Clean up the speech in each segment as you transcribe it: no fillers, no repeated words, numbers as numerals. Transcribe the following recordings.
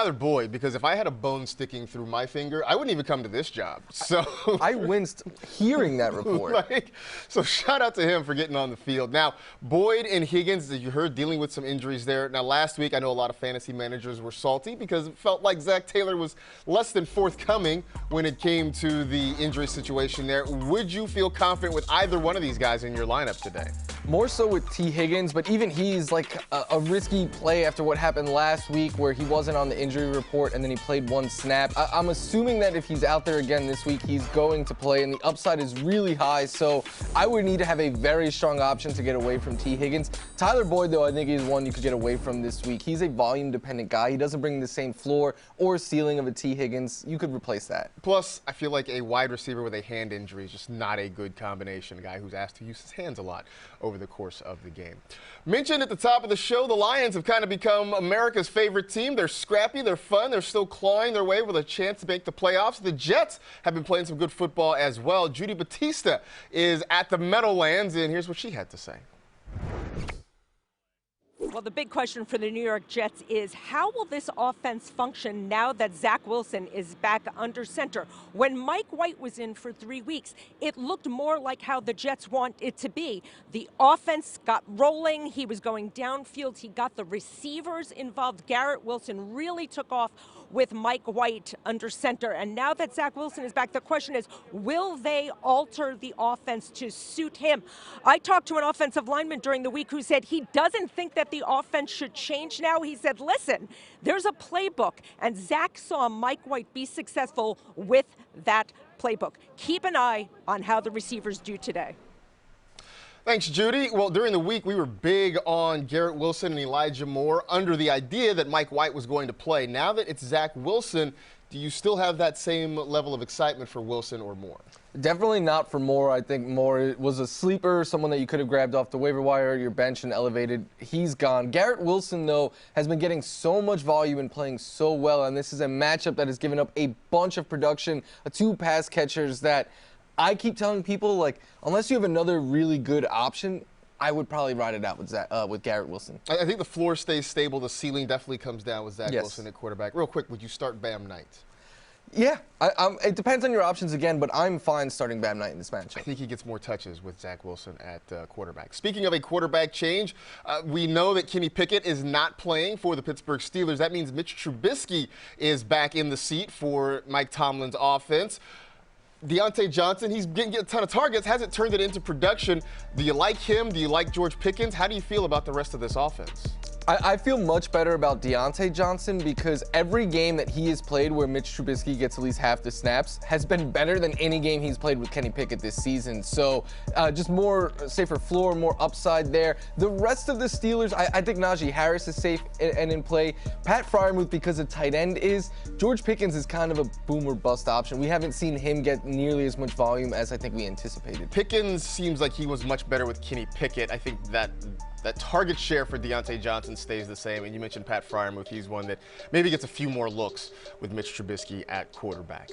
Tyler Boyd, because if I had a bone sticking through my finger, I wouldn't even come to this job. So I winced hearing that report. So shout out to him for getting on the field. Now, Boyd and Higgins, as you heard, dealing with some injuries there. Now, last week, I know a lot of fantasy managers were salty because it felt like Zach Taylor was less than forthcoming when it came to the injury situation there. Would you feel confident with either one of these guys in your lineup today? More so with T. Higgins, but even he's like a risky play after what happened last week where he wasn't on the injury report and then he played one snap. I'm assuming that if he's out there again this week, he's going to play, and the upside is really high, so I would need to have a very strong option to get away from T. Higgins. Tyler Boyd, though, I think is one you could get away from this week. He's a volume-dependent guy. He doesn't bring the same floor or ceiling of a T. Higgins. You could replace that. Plus, I feel like a wide receiver with a hand injury is just not a good combination. A guy who's asked to use his hands a lot over the course of the game. Mentioned at the top of the show, the Lions have kind of become America's favorite team. They're scrappy, they're fun, they're still clawing their way with a chance to make the playoffs. The Jets have been playing some good football as well. Judy Batista is at the Meadowlands, and here's what she had to say. Well, the big question for the New York Jets is how will this offense function now that Zach Wilson is back under center? When Mike White was in for 3 weeks, it looked more like how the Jets want it to be. The offense got rolling. He was going downfield. He got the receivers involved. Garrett Wilson really took off with Mike White under center. And now that Zach Wilson is back, the question is, will they alter the offense to suit him? I talked to an offensive lineman during the week who said he doesn't think that the offense should change now. He said, listen, there's a playbook, and Zach saw Mike White be successful with that playbook. Keep an eye on how the receivers do today. Thanks, Judy. Well, during the week, we were big on Garrett Wilson and Elijah Moore under the idea that Mike White was going to play. Now that it's Zach Wilson, do you still have that same level of excitement for Wilson or Moore? Definitely not for Moore. I think Moore was a sleeper, someone that you could have grabbed off the waiver wire, your bench, and elevated. He's gone. Garrett Wilson, though, has been getting so much volume and playing so well, and this is a matchup that has given up a bunch of production, 2 pass catchers that I keep telling people, like, unless you have another really good option, I would probably ride it out with Garrett Wilson. I think the floor stays stable. The ceiling definitely comes down with Zach Wilson at quarterback. Real quick, would you start Bam Knight? Yeah, it depends on your options again, but I'm fine starting Bam Knight in this matchup. I think he gets more touches with Zach Wilson at quarterback. Speaking of a quarterback change, we know that Kenny Pickett is not playing for the Pittsburgh Steelers. That means Mitch Trubisky is back in the seat for Mike Tomlin's offense. Deontay Johnson, he's getting a ton of targets, hasn't turned it into production. Do you like him? Do you like George Pickens? How do you feel about the rest of this offense? I feel much better about Deontay Johnson because every game that he has played where Mitch Trubisky gets at least half the snaps has been better than any game he's played with Kenny Pickett this season. So just more safer floor, more upside there. The rest of the Steelers, I think Najee Harris is safe and in play. Pat Freiermuth, because of tight end, is. George Pickens is kind of a boom or bust option. We haven't seen him get nearly as much volume as I think we anticipated. Pickens seems like he was much better with Kenny Pickett. I think that target share for Deontay Johnson stays the same. And you mentioned Pat Freiermuth. He's one that maybe gets a few more looks with Mitch Trubisky at quarterback.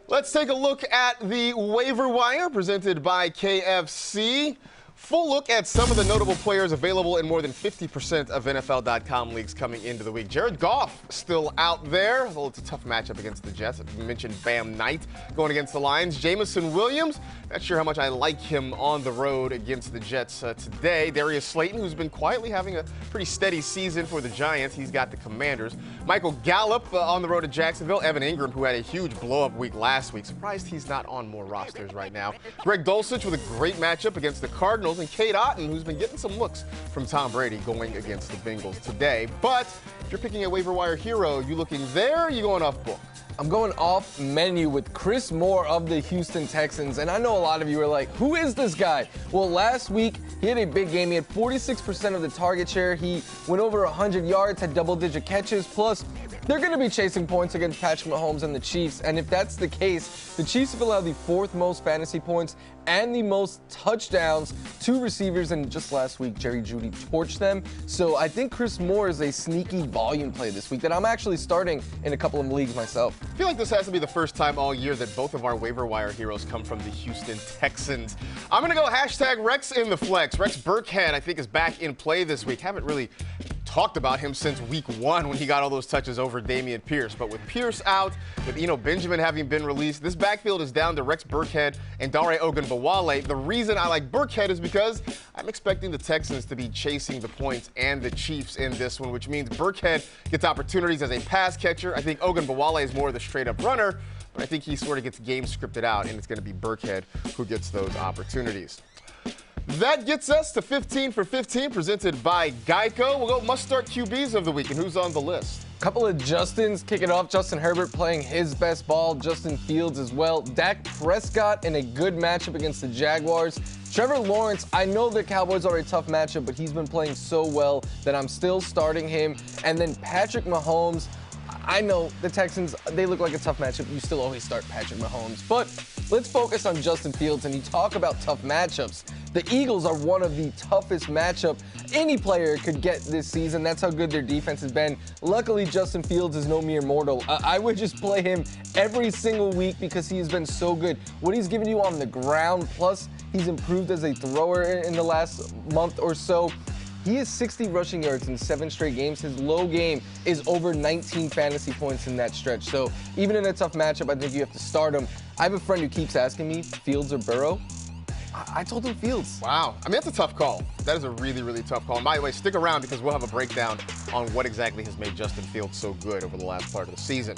Let's take a look at the waiver wire presented by KFC. Full look at some of the notable players available in more than 50% of NFL.com leagues coming into the week. Jared Goff still out there. Well, it's a tough matchup against the Jets. You mentioned Bam Knight going against the Lions. Jamison Williams, not sure how much I like him on the road against the Jets today. Darius Slayton, who's been quietly having a pretty steady season for the Giants. He's got the Commanders. Michael Gallup on the road to Jacksonville. Evan Ingram, who had a huge blow-up week last week. Surprised he's not on more rosters right now. Greg Dulcich with a great matchup against the Cardinals. And Cade Otton, who's been getting some looks from Tom Brady going against the Bengals today. But if you're picking a waiver wire hero, you looking there or you going off book? I'm going off menu with Chris Moore of the Houston Texans. And I know a lot of you are like, who is this guy? Well, last week, he had a big game. He had 46% of the target share. He went over 100 yards, had double-digit catches. Plus, they're going to be chasing points against Patrick Mahomes and the Chiefs. And if that's the case, the Chiefs have allowed the 4th most fantasy points and the most touchdowns to receivers. And just last week, Jerry Jeudy torched them. So I think Chris Moore is a sneaky volume play this week that I'm actually starting in a couple of leagues myself. I feel like this has to be the first time all year that both of our waiver wire heroes come from the Houston Texans. I'm going to go hashtag Rex in the flex. Rex Burkhead, I think, is back in play this week. Haven't really talked about him since week 1 when he got all those touches over Damian Pierce. But with Pierce out, with Benjamin having been released, this backfield is down to Rex Burkhead and Dare Ogunbowale. The reason I like Burkhead is because I'm expecting the Texans to be chasing the points and the Chiefs in this one, which means Burkhead gets opportunities as a pass catcher. I think Ogunbowale is more of the straight-up runner, but I think he sort of gets game scripted out, and it's going to be Burkhead who gets those opportunities. That gets us to 15 for 15, presented by Geico. We'll go must-start QBs of the week, and who's on the list? Couple of Justins kick it off. Justin Herbert playing his best ball. Justin Fields as well. Dak Prescott in a good matchup against the Jaguars. Trevor Lawrence, I know the Cowboys are a tough matchup, but he's been playing so well that I'm still starting him. And then Patrick Mahomes. I know the Texans, they look like a tough matchup. You still always start Patrick Mahomes. But let's focus on Justin Fields, and you talk about tough matchups. The Eagles are one of the toughest matchup any player could get this season. That's how good their defense has been. Luckily, Justin Fields is no mere mortal. I would just play him every single week because he has been so good. What he's given you on the ground, plus he's improved as a thrower in the last month or so. He has 60 rushing yards in 7 straight games. His low game is over 19 fantasy points in that stretch. So even in a tough matchup, I think you have to start him. I have a friend who keeps asking me, Fields or Burrow? I told him Fields. Wow. I mean, that's a tough call. That is a really, really tough call. And by the way, stick around because we'll have a breakdown on what exactly has made Justin Fields so good over the last part of the season.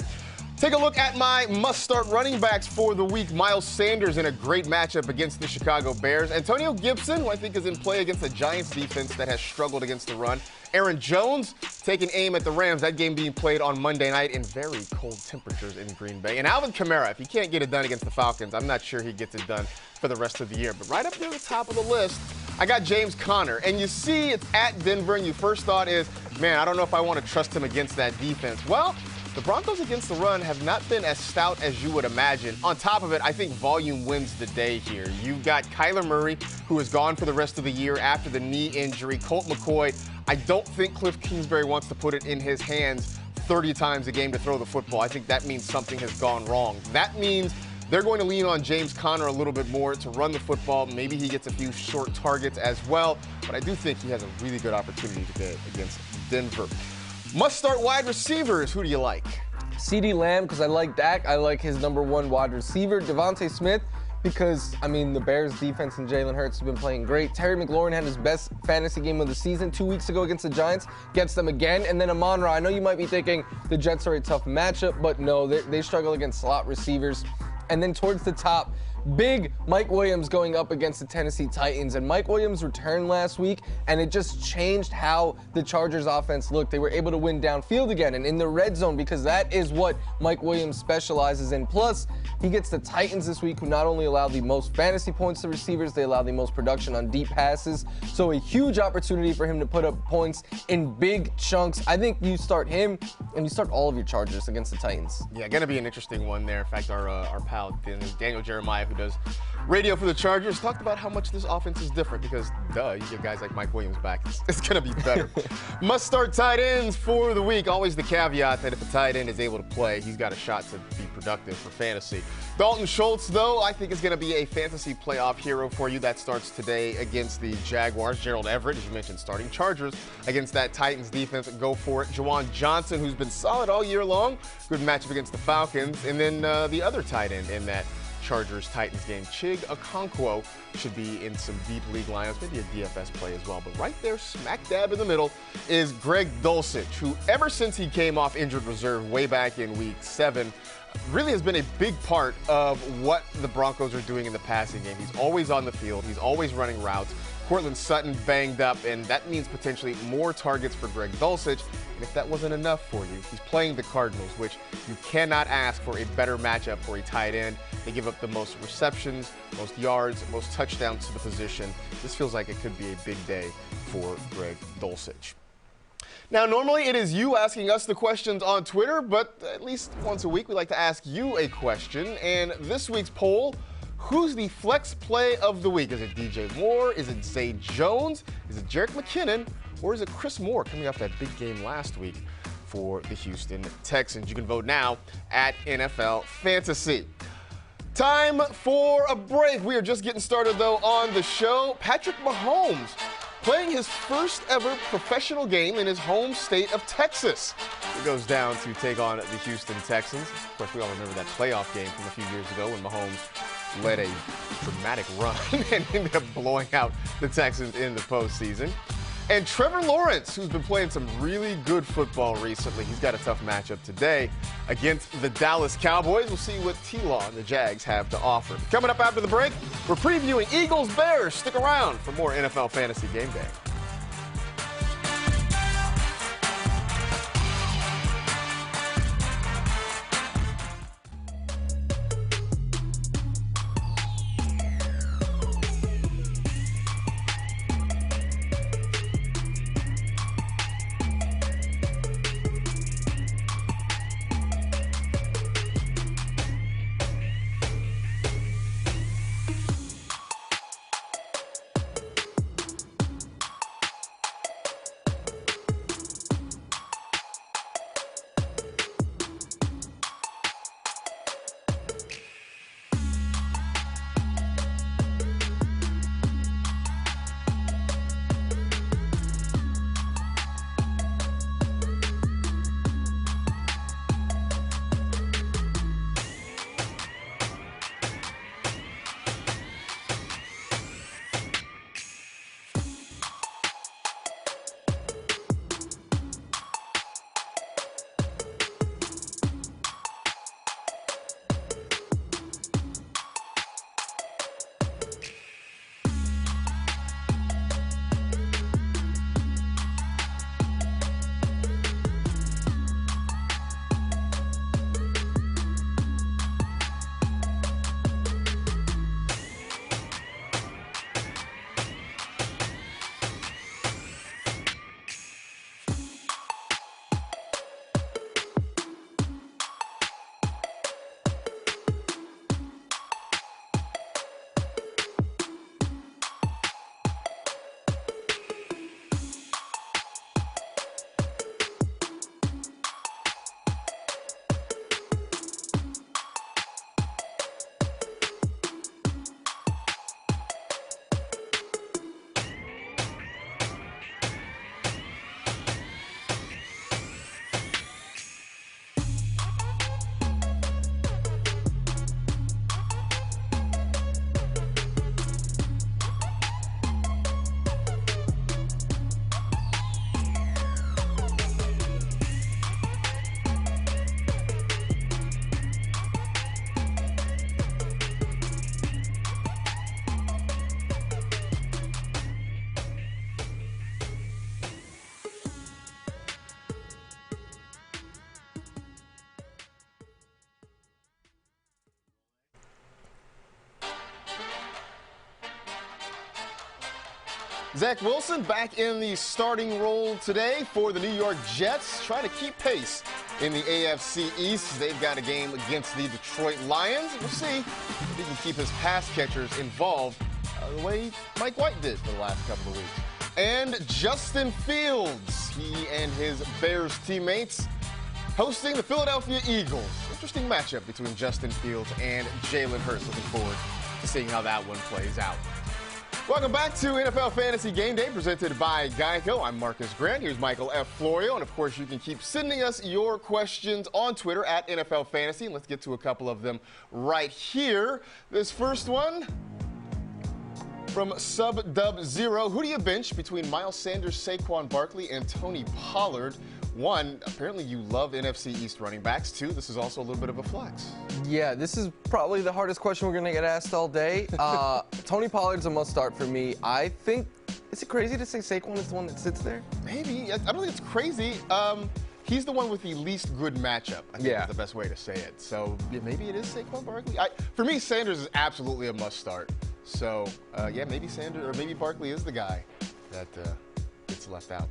Take a look at my must-start running backs for the week. Miles Sanders in a great matchup against the Chicago Bears. Antonio Gibson, who I think is in play against the Giants defense that has struggled against the run. Aaron Jones taking aim at the Rams. That game being played on Monday night in very cold temperatures in Green Bay. And Alvin Kamara, if he can't get it done against the Falcons, I'm not sure he gets it done for the rest of the year. But right up near the top of the list, I got James Conner. And you see it's at Denver, and your first thought is, man, I don't know if I want to trust him against that defense. Well, the Broncos against the run have not been as stout as you would imagine. On top of it, I think volume wins the day here. You've got Kyler Murray, who is gone for the rest of the year after the knee injury. Colt McCoy, I don't think Cliff Kingsbury wants to put it in his hands 30 times a game to throw the football. I think that means something has gone wrong. That means they're going to lean on James Conner a little bit more to run the football. Maybe he gets a few short targets as well, but I do think he has a really good opportunity today against Denver. Must-start wide receivers. Who do you like? CeeDee Lamb, because I like Dak. I like his #1 wide receiver. Devontae Smith, because, I mean, the Bears defense and Jalen Hurts have been playing great. Terry McLaurin had his best fantasy game of the season 2 weeks ago against the Giants. Gets them again. And then Amon-Ra. I know you might be thinking the Jets are a tough matchup, but no, they struggle against slot receivers. And then towards the top, big Mike Williams going up against the Tennessee Titans. And Mike Williams returned last week, and it just changed how the Chargers offense looked. They were able to win downfield again and in the red zone because that is what Mike Williams specializes in. Plus, he gets the Titans this week, who not only allow the most fantasy points to receivers, they allow the most production on deep passes. So a huge opportunity for him to put up points in big chunks. I think you start him and you start all of your Chargers against the Titans. Yeah, going to be an interesting one there. In fact, our pal Daniel Jeremiah, who does radio for the Chargers, talked about how much this offense is different because, duh, you get guys like Mike Williams back. It's going to be better. Must-start tight ends for the week. Always the caveat that if a tight end is able to play, he's got a shot to be productive for fantasy. Dalton Schultz, though, I think is going to be a fantasy playoff hero for you. That starts today against the Jaguars. Gerald Everett, as you mentioned, starting Chargers against that Titans defense. Go for it. Juwan Johnson, who's been solid all year long. Good matchup against the Falcons. And then the other tight end in that Chargers-Titans game, Chig Okonkwo, should be in some deep league lineups, maybe a DFS play as well. But right there, smack dab in the middle, is Greg Dulcich, who ever since he came off injured reserve way back in week 7, really has been a big part of what the Broncos are doing in the passing game. He's always on the field. He's always running routes. Cortland Sutton banged up, and that means potentially more targets for Greg Dulcich. And if that wasn't enough for you, he's playing the Cardinals, which you cannot ask for a better matchup for a tight end. They give up the most receptions, most yards, most touchdowns to the position. This feels like it could be a big day for Greg Dulcich. Now, normally it is you asking us the questions on Twitter, but at least once a week we like to ask you a question. And this week's poll, who's the flex play of the week? Is it DJ Moore? Is it Zay Jones? Is it Jerick McKinnon? Or is it Chris Moore coming off that big game last week for the Houston Texans? You can vote now at NFL Fantasy. Time for a break. We are just getting started, though, on the show. Patrick Mahomes playing his first ever professional game in his home state of Texas. He goes down to take on the Houston Texans. Of course, we all remember that playoff game from a few years ago when Mahomes led a dramatic run and ended up blowing out the Texans in the postseason. And Trevor Lawrence, who's been playing some really good football recently, he's got a tough matchup today against the Dallas Cowboys. We'll see what T-Law and the Jags have to offer. Coming up after the break, we're previewing Eagles-Bears. Stick around for more NFL Fantasy Game Day. Zach Wilson back in the starting role today for the New York Jets, trying to keep pace in the AFC East. They've got a game against the Detroit Lions. We'll see if he can keep his pass catchers involved the way Mike White did for the last couple of weeks. And Justin Fields, he and his Bears teammates hosting the Philadelphia Eagles. Interesting matchup between Justin Fields and Jalen Hurts. Looking forward to seeing how that one plays out. Welcome back to NFL Fantasy Game Day, presented by Geico. I'm Marcus Grant. Here's Michael F. Florio. And, of course, you can keep sending us your questions on Twitter at NFL Fantasy. And let's get to a couple of them right here. This first one from Sub-Dub-Zero. Who do you bench between Miles Sanders, Saquon Barkley, and Tony Pollard? One, apparently you love NFC East running backs. Two, this is also a little bit of a flex. Yeah, this is probably the hardest question we're going to get asked all day. Tony Pollard's a must-start for me. I think, is it crazy to say Saquon is the one that sits there? Maybe. I don't think it's crazy. He's the one with the least good matchup, I think is the best way to say it. So yeah, maybe it is Saquon Barkley. For me, Sanders is absolutely a must-start. So, yeah, maybe Sanders or maybe Barkley is the guy that gets left out.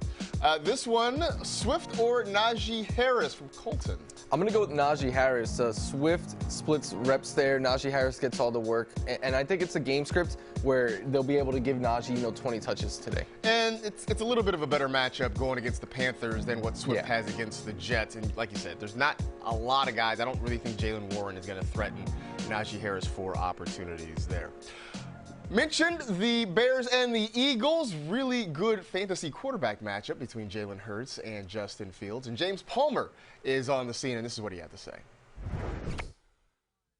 This one, Swift or Najee Harris from Colton? I'm going to go with Najee Harris. Swift splits reps there. Najee Harris gets all the work. And I think it's a game script where they'll be able to give Najee, 20 touches today. And it's a little bit of a better matchup going against the Panthers than what Swift has against the Jets. And like you said, there's not a lot of guys. I don't really think Jaylen Warren is going to threaten Najee Harris for opportunities there. Mentioned the Bears and the Eagles. Really good fantasy quarterback matchup between Jalen Hurts and Justin Fields. And James Palmer is on the scene, and this is what he had to say.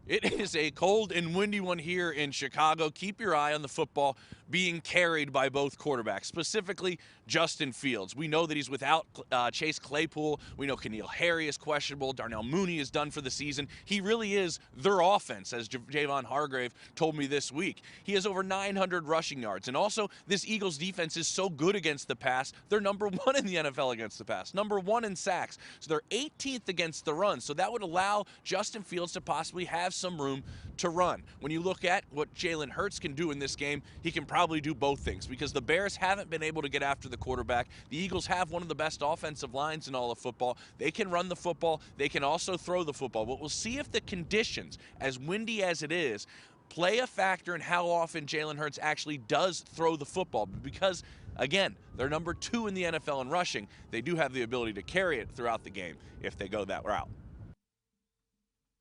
It is a cold and windy one here in Chicago. Keep your eye on the football being carried by both quarterbacks, specifically Justin Fields. We know that he's without Chase Claypool. We know N'Keal Harry is questionable. Darnell Mooney is done for the season. He really is their offense, as Javon Hargrave told me this week. He has over 900 rushing yards. And also, this Eagles defense is so good against the pass. They're number 1 in the NFL against the pass, number 1 in sacks. So they're 18th against the run. So that would allow Justin Fields to possibly have some room to run. When you look at what Jalen Hurts can do in this game, he can probably do both things because the Bears haven't been able to get after the quarterback. The Eagles have one of the best offensive lines in all of football. They can run the football. They can also throw the football. But we'll see if the conditions, as windy as it is, play a factor in how often Jalen Hurts actually does throw the football because, again, they're number 2 in the NFL in rushing. They do have the ability to carry it throughout the game if they go that route.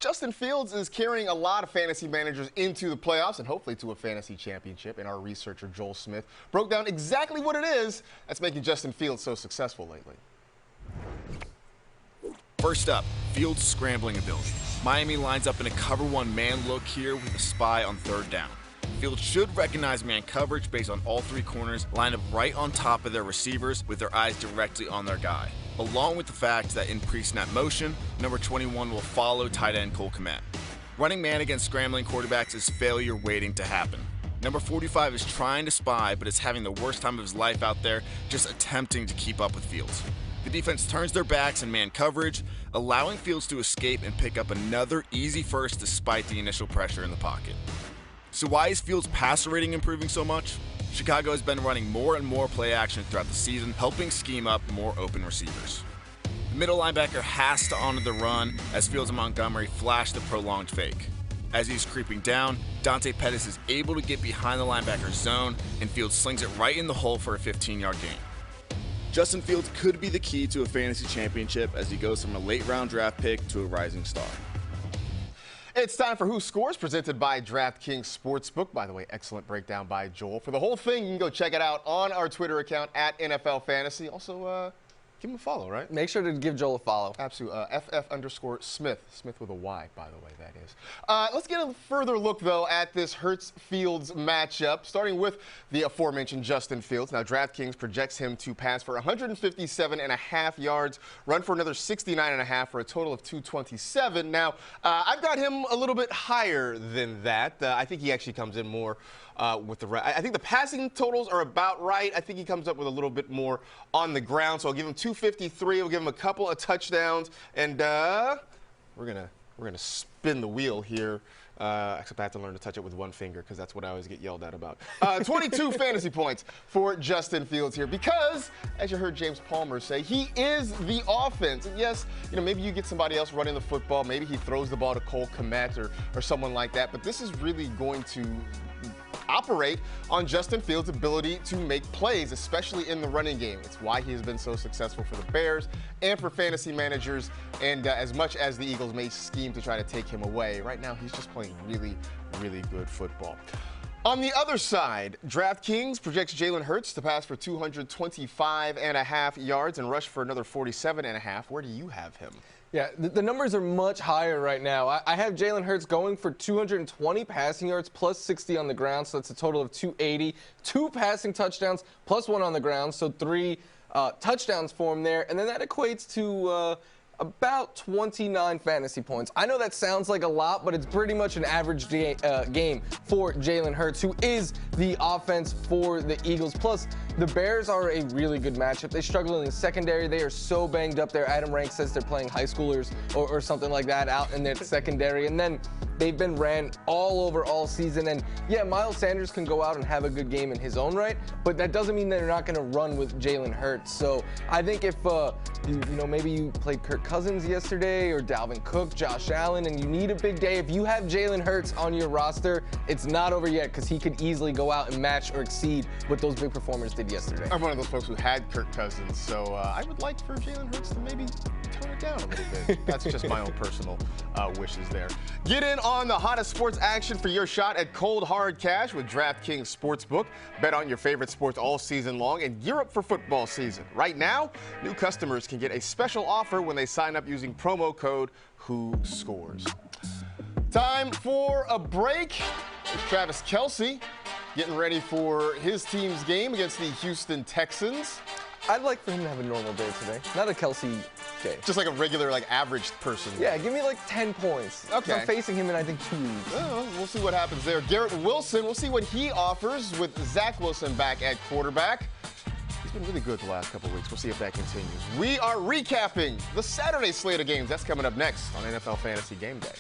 Justin Fields is carrying a lot of fantasy managers into the playoffs and hopefully to a fantasy championship. And our researcher, Joel Smith, broke down exactly what it is that's making Justin Fields so successful lately. First up, Fields' scrambling ability. Miami lines up in a cover 1 man look here with a spy on 3rd down. Fields should recognize man coverage based on all 3 corners lined up right on top of their receivers with their eyes directly on their guy, along with the fact that in pre-snap motion, number 21 will follow tight end Cole Kmet. Running man against scrambling quarterbacks is failure waiting to happen. Number 45 is trying to spy, but is having the worst time of his life out there, just attempting to keep up with Fields. The defense turns their backs in man coverage, allowing Fields to escape and pick up another easy first despite the initial pressure in the pocket. So why is Fields' passer rating improving so much? Chicago has been running more and more play action throughout the season, helping scheme up more open receivers. The middle linebacker has to honor the run as Fields and Montgomery flash the prolonged fake. As he's creeping down, Dante Pettis is able to get behind the linebacker's zone, and Fields slings it right in the hole for a 15-yard gain. Justin Fields could be the key to a fantasy championship as he goes from a late-round draft pick to a rising star. It's time for Who Scores, presented by DraftKings Sportsbook. By the way, excellent breakdown by Joel. For the whole thing, you can go check it out on our Twitter account at NFL Fantasy. Also, give him a follow, right? Make sure to give Joel a follow. Absolutely. FF_Smith. Smith with a Y, by the way, that is. Let's get a further look, though, at this Hurts-Fields matchup, starting with the aforementioned Justin Fields. Now, DraftKings projects him to pass for 157.5 yards, run for another 69.5 for a total of 227. Now, I've got him a little bit higher than that. I think he actually comes in more with the I think the passing totals are about right. I think he comes up with a little bit more on the ground, so I'll give him 253. We'll give him a couple of touchdowns, and we're gonna spin the wheel here. Except I have to learn to touch it with one finger because that's what I always get yelled at about. 22 fantasy points for Justin Fields here because, as you heard James Palmer say, he is the offense. And yes, maybe you get somebody else running the football. Maybe he throws the ball to Cole Kmet or someone like that. But this is really going to operate on Justin Fields' ability to make plays, especially in the running game. It's why he has been so successful for the Bears and for fantasy managers. And as much as the Eagles may scheme to try to take him away, right now he's just playing really, really good football. On the other side, DraftKings projects Jalen Hurts to pass for 225.5 yards and rush for another 47.5. Where do you have him? Yeah, the numbers are much higher right now. I have Jalen Hurts going for 220 passing yards plus 60 on the ground, so that's a total of 280. 2 passing touchdowns plus 1 on the ground, so 3 touchdowns for him there. And then that equates to about 29 fantasy points. I know that sounds like a lot, but it's pretty much an average game for Jalen Hurts, who is the offense for the Eagles. Plus, the Bears are a really good matchup. They struggle in the secondary. They are so banged up there. Adam Rank says they're playing high schoolers or something like that out in their secondary. And then they've been ran all over all season. And yeah, Miles Sanders can go out and have a good game in his own right, but that doesn't mean they're not going to run with Jalen Hurts. So I think if maybe you played Kirk Cousins yesterday or Dalvin Cook, Josh Allen, and you need a big day, if you have Jalen Hurts on your roster, it's not over yet because he could easily go out and match or exceed what those big performers did yesterday. I'm one of those folks who had Kirk Cousins, so I would like for Jalen Hurts to maybe tone it down a little bit. That's just my own personal wishes there. Get in on the hottest sports action for your shot at cold hard cash with DraftKings Sportsbook. Bet on your favorite sports all season long and gear up for football season. Right now, new customers can get a special offer when they sign up using promo code WHOSCORES. Time for a break. It's Travis Kelce getting ready for his team's game against the Houston Texans. I'd like for him to have a normal day today, not a Kelce day. Just like a regular, like average person. Yeah, give me like 10 points. Okay. I'm facing him in, I think, 2 weeks. Well, we'll see what happens there. Garrett Wilson, we'll see what he offers with Zach Wilson back at quarterback. He's been really good the last couple of weeks. We'll see if that continues. We are recapping the Saturday slate of games. That's coming up next on NFL Fantasy Game Day.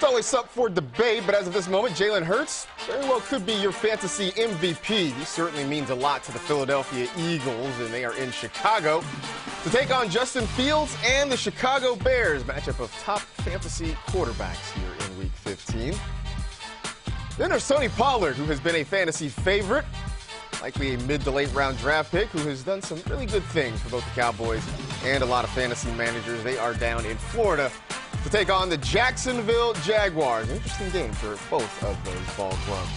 It's always up for debate, but as of this moment, Jalen Hurts very well could be your fantasy MVP. He certainly means a lot to the Philadelphia Eagles, and they are in Chicago to take on Justin Fields and the Chicago Bears, matchup of top fantasy quarterbacks here in Week 15. Then there's Tony Pollard, who has been a fantasy favorite, likely a mid to late round draft pick, who has done some really good things for both the Cowboys and a lot of fantasy managers. They are down in Florida to take on the Jacksonville Jaguars. Interesting game for both of those ball clubs.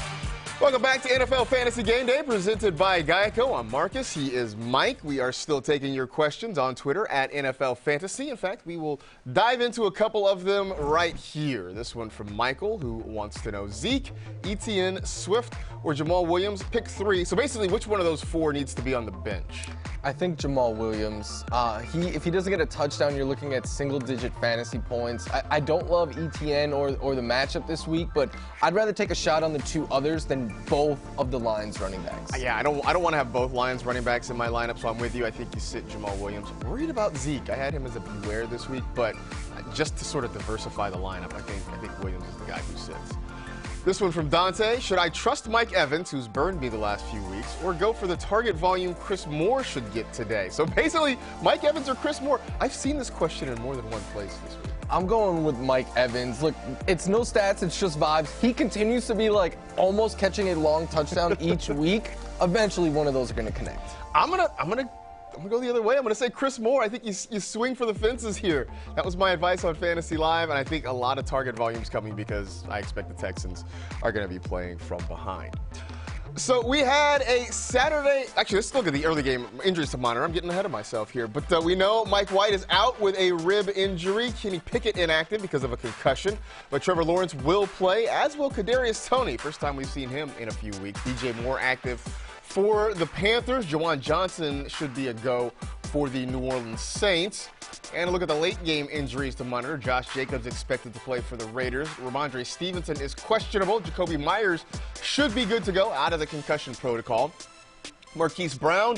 Welcome back to NFL Fantasy Game Day, presented by Geico. I'm Marcus. He is Mike. We are still taking your questions on Twitter at NFL Fantasy. In fact, we will dive into a couple of them right here. This one from Michael, who wants to know Zeke, Etienne, Swift, or Jamal Williams. Pick three. So basically, which one of those four needs to be on the bench? I think Jamal Williams. If he doesn't get a touchdown, you're looking at single-digit fantasy points. I don't love Etienne or the matchup this week, but I'd rather take a shot on the two others than both of the Lions running backs. Yeah, I don't want to have both Lions running backs in my lineup, so I'm with you. I think you sit Jamal Williams. Worried about Zeke. I had him as a beware this week, but just to sort of diversify the lineup, I think Williams is the guy who sits. This one from Dante. Should I trust Mike Evans, who's burned me the last few weeks, or go for the target volume Chris Moore should get today? So basically, Mike Evans or Chris Moore. I've seen this question in more than one place this week. I'm going with Mike Evans. Look, it's no stats, it's just vibes. He continues to be like almost catching a long touchdown each week. Eventually, one of those are going to connect. I'm gonna go the other way. I'm gonna say Chris Moore. I think you swing for the fences here. That was my advice on Fantasy Live, and I think a lot of target volume's coming because I expect the Texans are gonna be playing from behind. So we had a Saturday. Actually, let's look at the early game injuries to monitor. I'm getting ahead of myself here, but we know Mike White is out with a rib injury. Kenny Pickett inactive because of a concussion, but Trevor Lawrence will play, as will Kadarius Toney. First time we've seen him in a few weeks. DJ Moore active for the Panthers. Juwan Johnson should be a go for the New Orleans Saints. And a look at the late game injuries to monitor. Josh Jacobs expected to play for the Raiders. Ramondre Stevenson is questionable. Jacoby Myers should be good to go out of the concussion protocol. Marquise Brown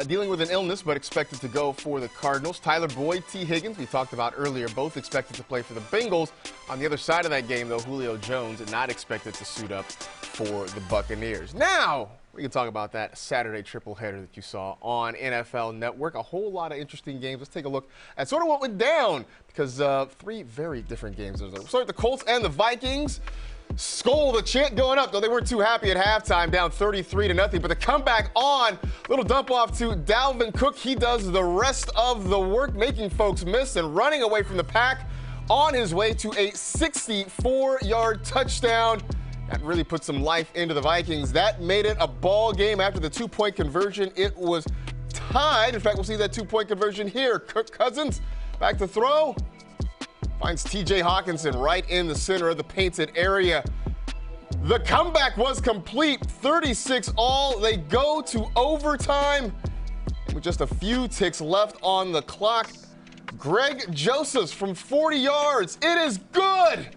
dealing with an illness but expected to go for the Cardinals. Tyler Boyd, T. Higgins, we talked about earlier, both expected to play for the Bengals. On the other side of that game, though, Julio Jones not expected to suit up for the Buccaneers. Now, we can talk about that Saturday triple header that you saw on NFL Network. A whole lot of interesting games. Let's take a look at sort of what went down because three very different games. We'll start with the Colts and the Vikings. Skol, the chant going up, though they weren't too happy at halftime, down 33-0. But the comeback on, little dump off to Dalvin Cook. He does the rest of the work, making folks miss and running away from the pack on his way to a 64-yard touchdown. That really put some life into the Vikings. That made it a ball game after the two-point conversion. It was tied. In fact, we'll see that two-point conversion here. Kirk Cousins back to throw. Finds T.J. Hawkinson right in the center of the painted area. The comeback was complete. 36-all. They go to overtime with just a few ticks left on the clock. Greg Josephs from 40 yards. It is good.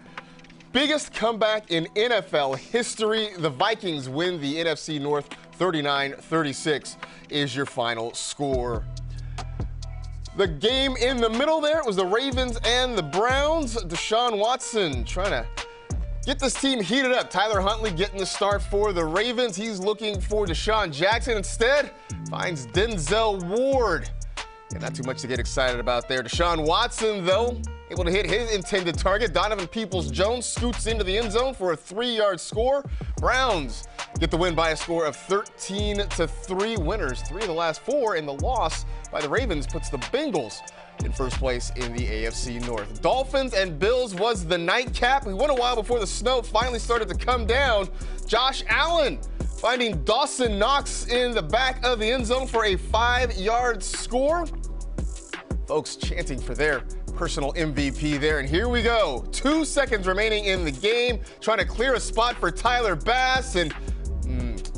Biggest comeback in NFL history. The Vikings win the NFC North 39-36 is your final score. The game in the middle there was the Ravens and the Browns. Deshaun Watson trying to get this team heated up. Tyler Huntley getting the start for the Ravens. He's looking for Deshaun Jackson. Instead, finds Denzel Ward. Yeah, not too much to get excited about there. Deshaun Watson, though, able to hit his intended target. Donovan Peoples-Jones scoots into the end zone for a 3-yard score. Browns get the win by a score of 13-3. Winners 3 of the last 4, and the loss by the Ravens puts the Bengals in first place in the AFC North. Dolphins and Bills was the nightcap. We went a while before the snow finally started to come down. Josh Allen finding Dawson Knox in the back of the end zone for a 5-yard score. Folks chanting for their personal MVP there, and here we go. 2 seconds remaining in the game, trying to clear a spot for Tyler Bass, and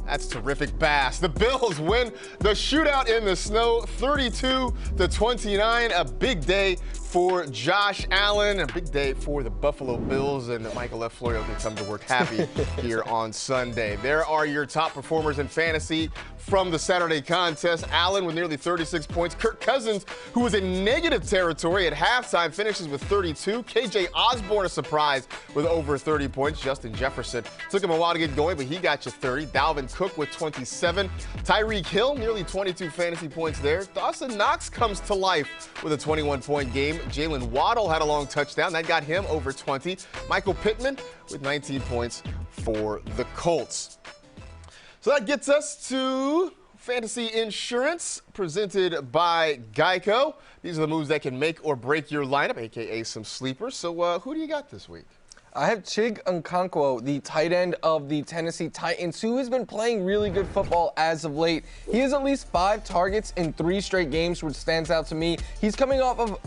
that's terrific Bass. The Bills win the shootout in the snow, 32-29. A big day for Josh Allen, a big day for the Buffalo Bills, and Michael F. Florio can come to work happy here on Sunday. There are your top performers in fantasy from the Saturday contest. Allen with nearly 36 points. Kirk Cousins, who was in negative territory at halftime, finishes with 32. KJ Osborne, a surprise with over 30 points. Justin Jefferson took him a while to get going, but he got you 30. Dalvin Cook with 27. Tyreek Hill, nearly 22 fantasy points there. Dawson Knox comes to life with a 21-point game. Jalen Waddle had a long touchdown. That got him over 20. Michael Pittman with 19 points for the Colts. So that gets us to Fantasy Insurance presented by Geico. These are the moves that can make or break your lineup, a.k.a. some sleepers. So who do you got this week? I have Chig Okonkwo, the tight end of the Tennessee Titans, who has been playing really good football as of late. He has at least 5 targets in 3 straight games, which stands out to me. He's coming off of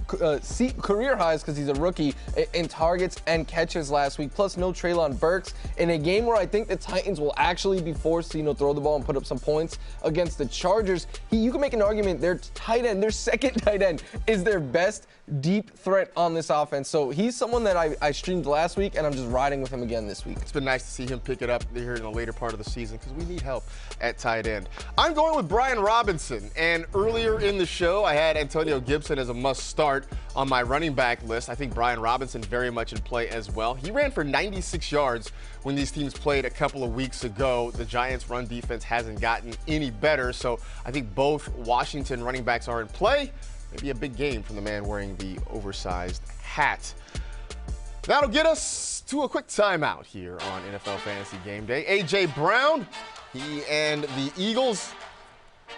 career highs because he's a rookie in targets and catches last week, plus no Treylon Burks in a game where I think the Titans will actually be forced to, throw the ball and put up some points against the Chargers. You can make an argument their tight end, their second tight end, is their best deep threat on this offense. So he's someone that I streamed last week. week, and I'm just riding with him again this week. It's been nice to see him pick it up here in the later part of the season because we need help at tight end. I'm going with Brian Robinson, and earlier in the show, I had Antonio Gibson as a must start on my running back list. I think Brian Robinson very much in play as well. He ran for 96 yards when these teams played a couple of weeks ago. The Giants' run defense hasn't gotten any better, so I think both Washington running backs are in play. Maybe a big game from the man wearing the oversized hat. That'll get us to a quick timeout here on NFL Fantasy Game Day. A.J. Brown, he and the Eagles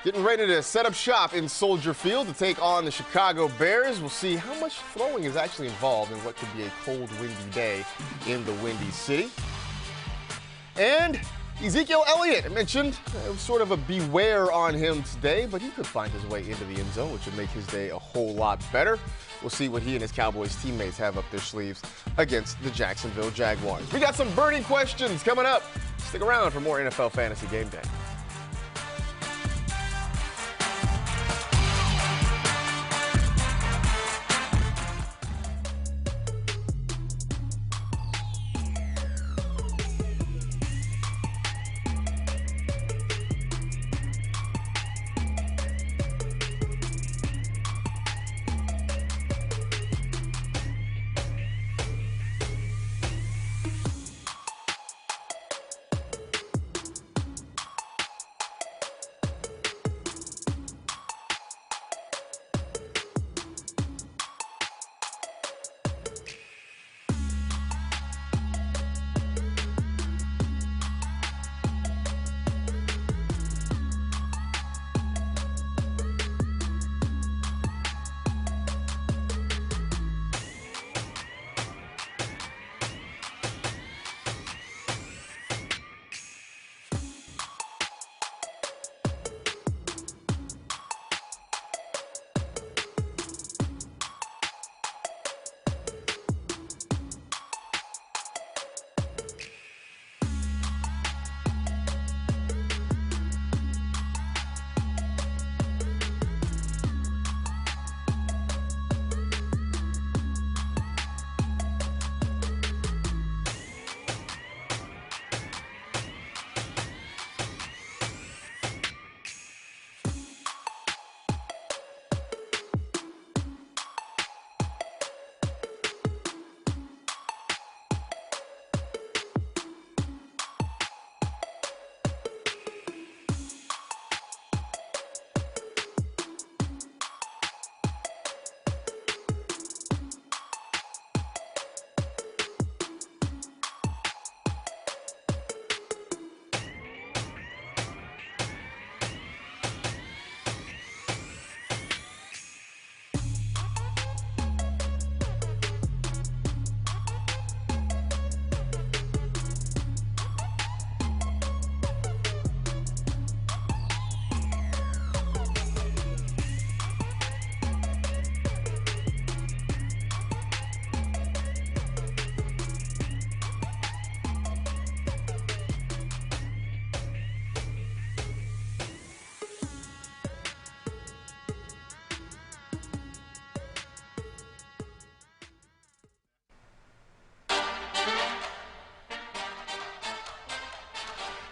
getting ready to set up shop in Soldier Field to take on the Chicago Bears. We'll see how much throwing is actually involved in what could be a cold, windy day in the Windy City. And Ezekiel Elliott, I mentioned sort of a beware on him today, but he could find his way into the end zone, which would make his day a whole lot better. We'll see what he and his Cowboys teammates have up their sleeves against the Jacksonville Jaguars. We got some burning questions coming up. Stick around for more NFL Fantasy Game Day.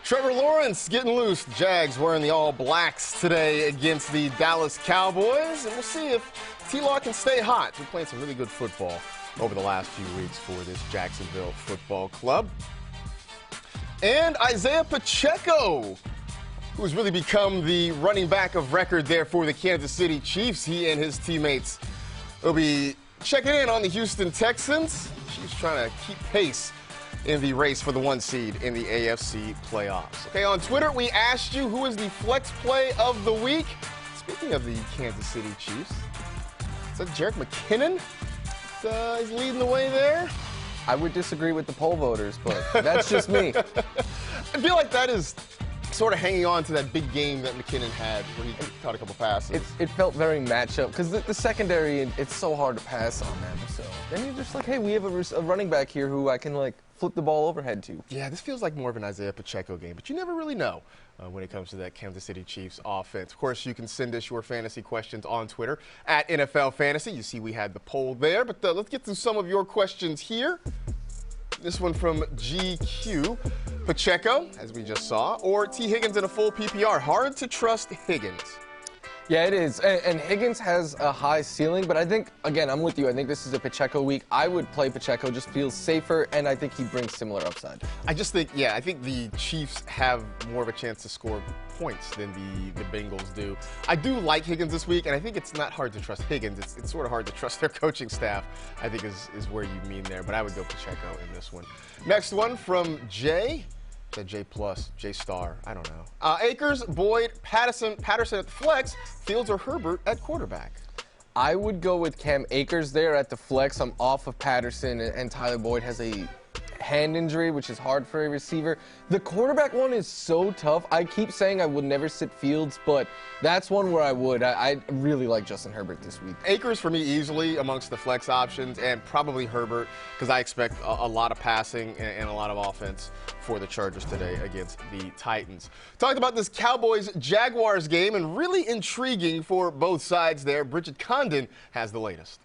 Trevor Lawrence getting loose. The Jags wearing the All Blacks today against the Dallas Cowboys. And we'll see if T-Law can stay hot. We're playing some really good football over the last few weeks for this Jacksonville football club. And Isaiah Pacheco, who's really become the running back of record there for the Kansas City Chiefs. He and his teammates will be checking in on the Houston Texans. Chiefs trying to keep pace in the race for the 1 seed in the AFC playoffs. Okay, on Twitter, we asked you who is the flex play of the week. Speaking of the Kansas City Chiefs, is that Jerick McKinnon? He's leading the way there. I would disagree with the poll voters, but that's just me. I feel like that is sort of hanging on to that big game that McKinnon had where he caught a couple passes. It felt very matchup because the secondary, it's so hard to pass on them. So then you're just like, hey, we have a running back here who I can like flip the ball overhead to. Yeah, this feels like more of an Isaiah Pacheco game, but you never really know when it comes to that Kansas City Chiefs offense. Of course, you can send us your fantasy questions on Twitter at NFL Fantasy. You see we had the poll there, but let's get to some of your questions here. This one from GQ. Pacheco, as we just saw, or T. Higgins in a full PPR. Hard to trust Higgins. Yeah, it is. And Higgins has a high ceiling, but I think, again, I'm with you. I think this is a Pacheco week. I would play Pacheco, just feels safer, and I think he brings similar upside. I just think, I think the Chiefs have more of a chance to score points than the Bengals do. I do like Higgins this week, and I think it's not hard to trust Higgins. It's sort of hard to trust their coaching staff, I think is where you mean there. But I would go Pacheco in this one. Next one from Jay. J plus, J star, I don't know. Akers, Boyd, Patterson at the flex, Fields or Herbert at quarterback. I would go with Cam Akers there at the flex. I'm off of Patterson, and Tyler Boyd has a hand injury, which is hard for a receiver. The quarterback one is so tough. I keep saying I would never sit Fields, but that's one where I would. I really like Justin Herbert this week. Akers for me easily amongst the flex options, and probably Herbert because I expect a lot of passing and a lot of offense for the Chargers today against the Titans. Talked about this Cowboys-Jaguars game, and really intriguing for both sides there. Bridget Condon has the latest.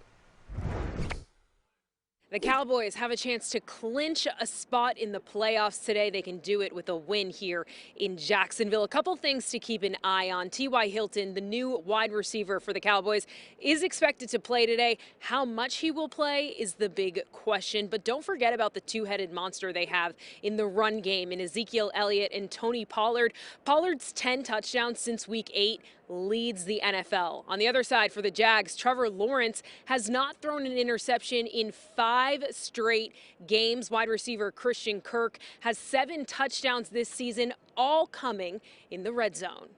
The Cowboys have a chance to clinch a spot in the playoffs today. They can do it with a win here in Jacksonville. A couple things to keep an eye on. T.Y. Hilton, the new wide receiver for the Cowboys, is expected to play today. How much he will play is the big question. But don't forget about the two-headed monster they have in the run game in Ezekiel Elliott and Tony Pollard. Pollard's 10 touchdowns since week 8 leads the NFL. On the other side for the Jags, Trevor Lawrence has not thrown an interception in 5 straight games. Wide receiver Christian Kirk has 7 touchdowns this season, all coming in the red zone.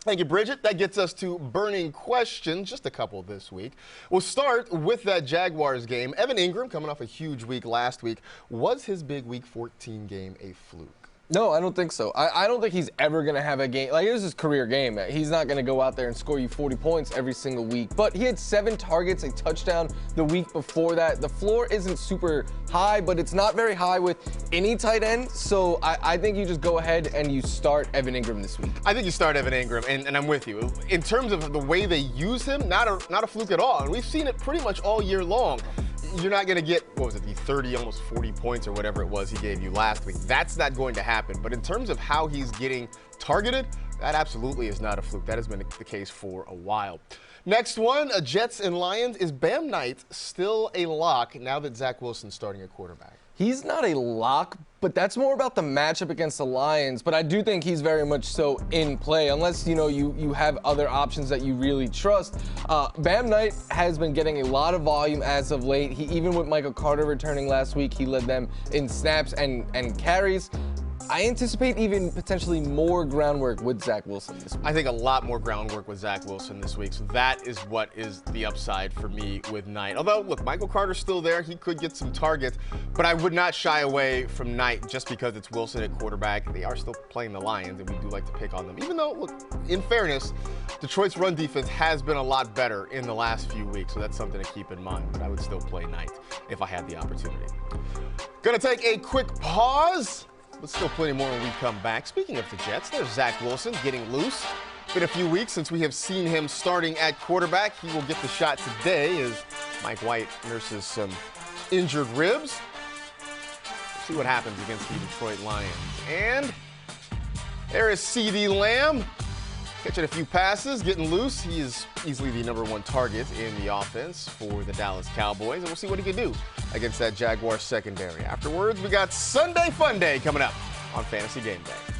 Thank you, Bridget. That gets us to burning questions, just a couple this week. We'll start with that Jaguars game. Evan Ingram, coming off a huge week last week, was his big Week 14 game a fluke? No, I don't think so. I don't think he's ever going to have a game. Like, it was his career game. He's not going to go out there and score you 40 points every single week. But he had 7 targets, a touchdown the week before that. The floor isn't super high, but it's not very high with any tight end. So I think you just go ahead and you start Evan Ingram this week. I think you start Evan Ingram, and I'm with you. In terms of the way they use him, not a fluke at all. And we've seen it pretty much all year long. You're not going to get, what was it, the 30, almost 40 points or whatever it was he gave you last week. That's not going to happen. But in terms of how he's getting targeted, that absolutely is not a fluke. That has been the case for a while. Next one, Jets and Lions. Is Bam Knight still a lock now that Zach Wilson's starting at quarterback? He's not a lock, but that's more about the matchup against the Lions. But I do think he's very much so in play, unless, you have other options that you really trust. Bam Knight has been getting a lot of volume as of late. Even with Michael Carter returning last week, he led them in snaps and carries. I anticipate even potentially more groundwork with Zach Wilson this week. I think a lot more groundwork with Zach Wilson this week. So that is what is the upside for me with Knight. Although, look, Michael Carter's still there. He could get some targets, but I would not shy away from Knight just because it's Wilson at quarterback. They are still playing the Lions, and we do like to pick on them. Even though, look, in fairness, Detroit's run defense has been a lot better in the last few weeks. So that's something to keep in mind. But I would still play Knight if I had the opportunity. Gonna take a quick pause. But still plenty more when we come back. Speaking of the Jets, there's Zach Wilson getting loose. Been a few weeks since we have seen him starting at quarterback. He will get the shot today as Mike White nurses some injured ribs. See what happens against the Detroit Lions. And there is CeeDee Lamb. Catching a few passes, getting loose. He is easily the #1 target in the offense for the Dallas Cowboys, and we'll see what he can do against that Jaguars secondary. Afterwards, we got Sunday Fun Day coming up on Fantasy Game Day.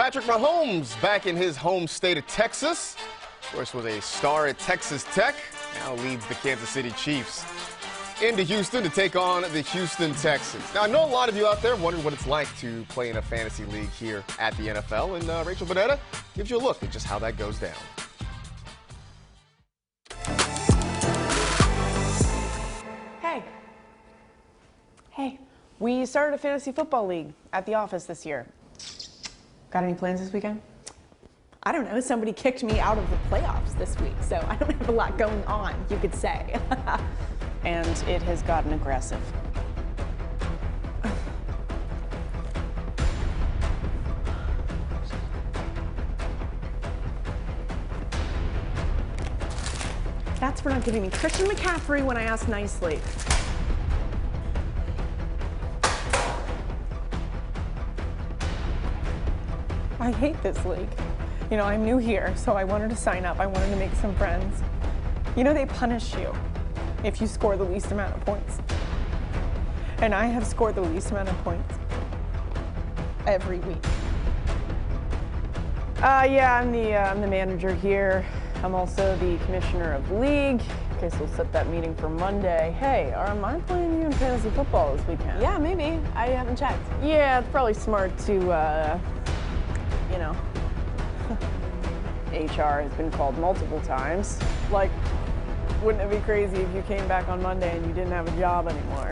Patrick Mahomes back in his home state of Texas. Of course, was a star at Texas Tech. Now leads the Kansas City Chiefs into Houston to take on the Houston Texans. Now, I know a lot of you out there wonder what it's like to play in a fantasy league here at the NFL, and Rachel Bonetta gives you a look at just how that goes down. Hey, we started a fantasy football league at the office this year. Got any plans this weekend? I don't know, somebody kicked me out of the playoffs this week, so I don't have a lot going on, you could say. And it has gotten aggressive. That's for not giving me Christian McCaffrey when I asked nicely. I hate this league. You know, I'm new here, so I wanted to sign up. I wanted to make some friends. You know, they punish you if you score the least amount of points. And I have scored the least amount of points every week. Yeah, I'm the manager here. I'm also the commissioner of the league. Okay, so we'll set that meeting for Monday. Hey, am I playing you in fantasy football this weekend? Yeah, maybe. I haven't checked. Yeah, it's probably smart to, you know. HR has been called multiple times. Like, wouldn't it be crazy if you came back on Monday and you didn't have a job anymore?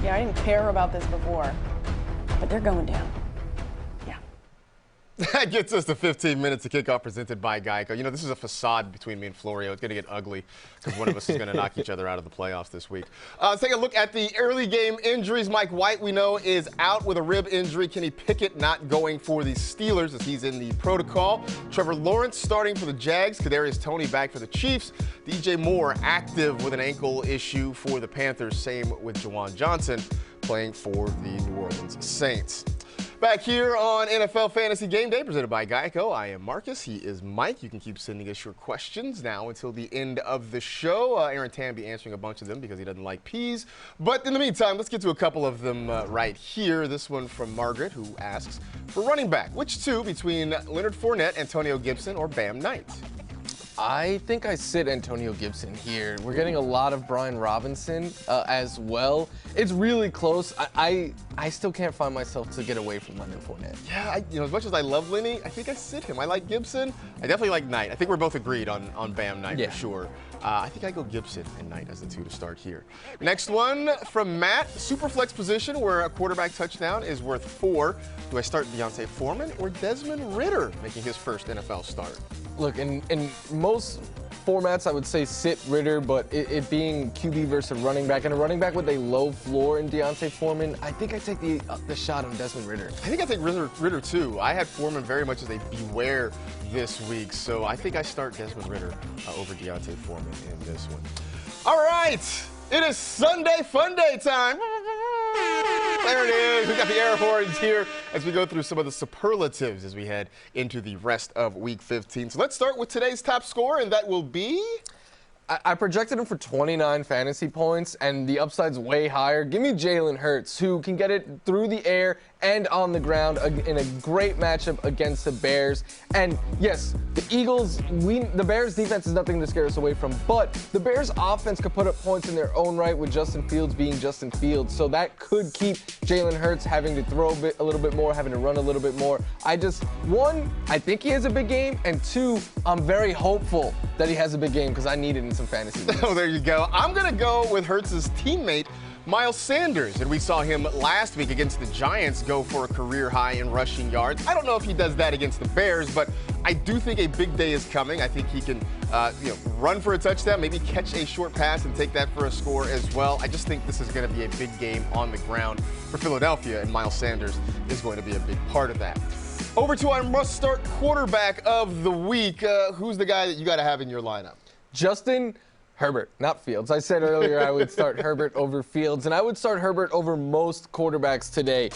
Yeah, I didn't care about this before, but they're going down. That gets us to 15 minutes to kickoff presented by Geico. You know, this is a facade between me and Florio. It's going to get ugly because one of us is going to knock each other out of the playoffs this week. Let's take a look at the early game injuries. Mike White, we know, is out with a rib injury. Kenny Pickett not going for the Steelers as he's in the protocol. Trevor Lawrence starting for the Jags. Kadarius Toney back for the Chiefs. DJ Moore active with an ankle issue for the Panthers. Same with Juwan Johnson playing for the New Orleans Saints. Back here on NFL Fantasy Game Day, presented by Geico. I am Marcus. He is Mike. You can keep sending us your questions now until the end of the show. Aaron Tanby answering a bunch of them because he doesn't like peas. But in the meantime, let's get to a couple of them right here. This one from Margaret, who asks, for running back, which two between Leonard Fournette, Antonio Gibson, or Bam Knight? I think I sit Antonio Gibson here. We're getting a lot of Brian Robinson as well. It's really close. I still can't find myself to get away from Leonard Fournette. Yeah, as much as I love Lenny, I think I sit him. I like Gibson. I definitely like Knight. I think we're both agreed on Bam Knight for sure. I think I go Gibson and Knight as the two to start here. Next one from Matt. Superflex position where a quarterback touchdown is worth 4. Do I start Deontay Foreman or Desmond Ridder making his first NFL start? Look, in most formats, I would say sit Ridder, but it being QB versus running back, and a running back with a low floor in Deontay Foreman, I think I take the shot on Desmond Ridder. I think I take Ridder too. I had Foreman very much as a beware this week, so I think I start Desmond Ridder over Deontay Foreman in this one. All right, it is Sunday Fun Day time. There it is. We got the air horns here as we go through some of the superlatives as we head into the rest of Week 15. So let's start with today's top scorer, and that will be... I projected him for 29 fantasy points, and the upside's way higher. Give me Jalen Hurts, who can get it through the air and on the ground in a great matchup against the Bears. And yes, the Eagles, the Bears defense is nothing to scare us away from, but the Bears offense could put up points in their own right with Justin Fields being Justin Fields. So that could keep Jalen Hurts having to throw a little bit more, having to run a little bit more. One, I think he has a big game, and two, I'm very hopeful that he has a big game because I need it in some fantasy leagues. Oh, there you go. I'm going to go with Hurts' teammate, Miles Sanders, and we saw him last week against the Giants go for a career high in rushing yards. I don't know if he does that against the Bears, but I do think a big day is coming. I think he can run for a touchdown, maybe catch a short pass and take that for a score as well. I just think this is going to be a big game on the ground for Philadelphia, and Miles Sanders is going to be a big part of that. Over to our must-start quarterback of the week. Who's the guy that you got to have in your lineup? Justin Herbert, not Fields. I said earlier I would start Herbert over Fields, and I would start Herbert over most quarterbacks today.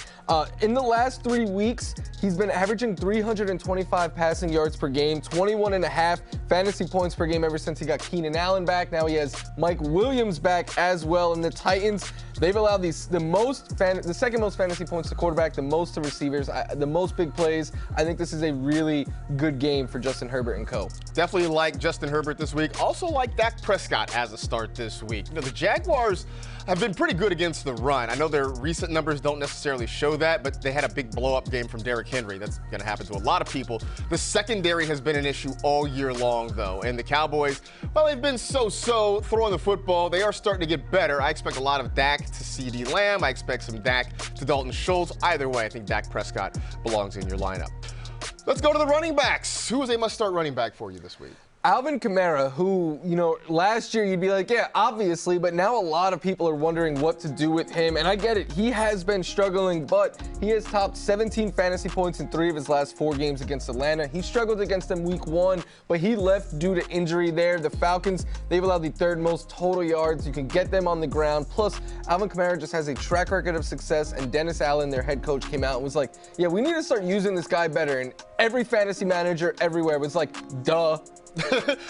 In the last 3 weeks, he's been averaging 325 passing yards per game, 21.5 fantasy points per game ever since he got Keenan Allen back. Now he has Mike Williams back as well. And the Titans, they've allowed the second most fantasy points to quarterback, the most to receivers, the most big plays. I think this is a really good game for Justin Herbert and co. Definitely like Justin Herbert this week. Also like Dak Prescott as a start this week. You know, the Jaguars have been pretty good against the run. I know their recent numbers don't necessarily show that, but they had a big blow-up game from Derrick Henry. That's going to happen to a lot of people. The secondary has been an issue all year long, though. And the Cowboys, well, they've been so-so throwing the football. They are starting to get better. I expect a lot of Dak to CeeDee Lamb. I expect some Dak to Dalton Schultz. Either way, I think Dak Prescott belongs in your lineup. Let's go to the running backs. Who is a must-start running back for you this week? Alvin Kamara, who, last year you'd be like, yeah, obviously, but now a lot of people are wondering what to do with him. And I get it. He has been struggling, but he has topped 17 fantasy points in 3 of his last 4 games against Atlanta. He struggled against them week 1, but he left due to injury there. The Falcons, they've allowed the 3rd most total yards. You can get them on the ground. Plus, Alvin Kamara just has a track record of success, and Dennis Allen, their head coach, came out and was like, yeah, we need to start using this guy better. And every fantasy manager everywhere was like, duh.